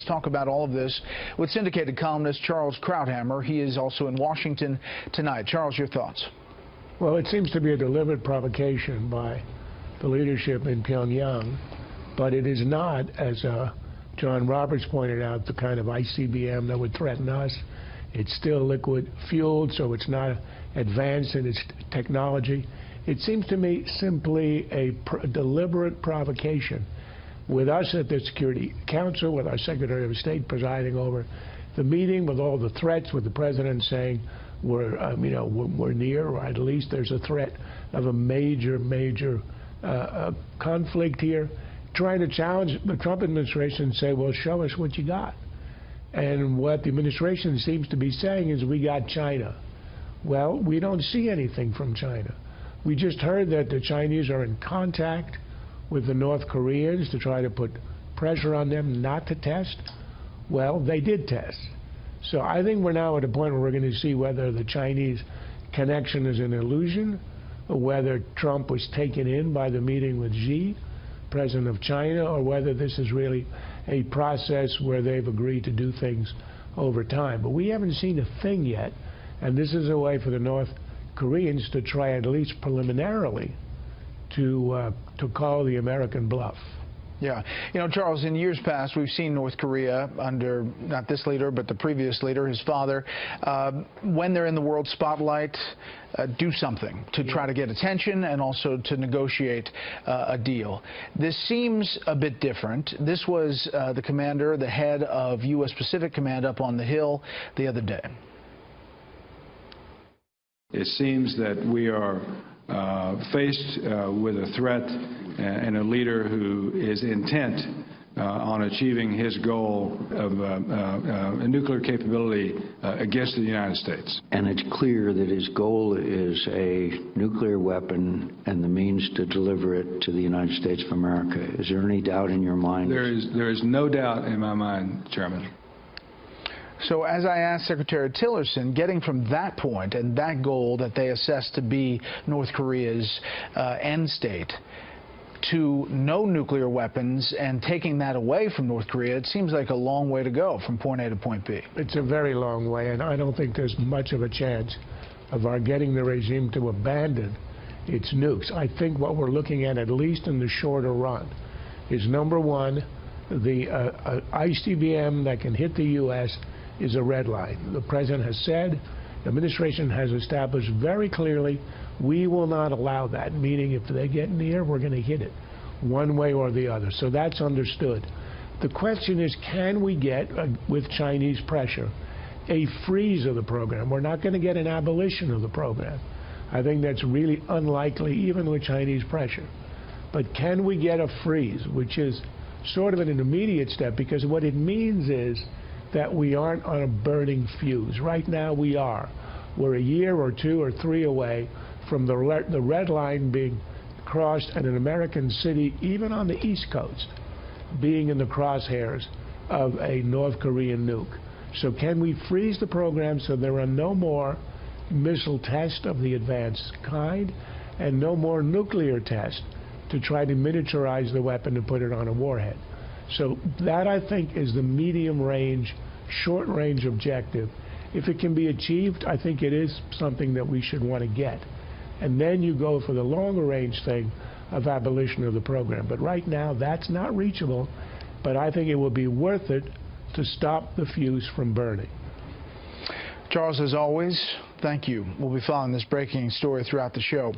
Talk about all of this with syndicated columnist Charles Krauthammer. He is also in Washington tonight. Charles, your thoughts? Well, it seems to be a deliberate provocation by the leadership in Pyongyang, but it is not, as John Roberts pointed out, the kind of ICBM that would threaten us. It's still liquid fueled, so it's not advanced in its technology. It seems to me simply a deliberate provocation, with us at the Security Council, with our Secretary of State presiding over the meeting, with all the threats, with the President saying we're near, or at least there's a threat of a major conflict here, trying to challenge the Trump administration and say, well, show us what you got. And what the administration seems to be saying is, we got China. Well, we don't see anything from China. We just heard that the Chinese are in contact with the North Koreans to try to put pressure on them not to test. Well, they did test. So I think we're now at a point where we're going to see whether the Chinese connection is an illusion, or whether Trump was taken in by the meeting with Xi, president of China, or whether this is really a process where they've agreed to do things over time. But we haven't seen a thing yet, and this is a way for the North Koreans to try, at least preliminarily, to call the American bluff. Yeah. You know, Charles, in years past, we've seen North Korea under not this leader, but the previous leader, his father, when they're in the world spotlight, do something to try to get attention and also to negotiate a deal. This seems a bit different. This was the commander, the head of U.S. Pacific Command up on the Hill the other day. It seems that we are faced with a threat and a leader who is intent on achieving his goal of a nuclear capability against the United States. And it's clear that his goal is a nuclear weapon and the means to deliver it to the United States of America. Is there any doubt in your mind? There is no doubt in my mind, Chairman. So as I asked Secretary Tillerson, getting from that point and that goal that they assess to be North Korea's end state to no nuclear weapons and taking that away from North Korea, it seems like a long way to go from point A to point B. It's a very long way, and I don't think there's much of a chance of our getting the regime to abandon its nukes. I think what we're looking at least in the shorter run, is number one, the ICBM that can hit the U.S. is a red line. The President has said, the administration has established very clearly, we will not allow that, meaning if they get near, we're going to hit it one way or the other. So that's understood. The question is, can we get, with Chinese pressure, a freeze of the program? We're not going to get an abolition of the program. I think that's really unlikely, even with Chinese pressure. But can we get a freeze, which is sort of an immediate step, because what it means is that we aren't on a burning fuse. Right now we are. We're a year or two or three away from the red line being crossed and an American city, even on the East Coast, being in the crosshairs of a North Korean nuke. So can we freeze the program so there are no more missile tests of the advanced kind and no more nuclear tests to try to miniaturize the weapon and put it on a warhead? So that, I think, is the medium-range, short-range objective. If it can be achieved, I think it is something that we should want to get. And then you go for the longer-range thing of abolition of the program. But right now, that's not reachable. But I think it will be worth it to stop the fuse from burning. Charles, as always, thank you. We'll be following this breaking story throughout the show.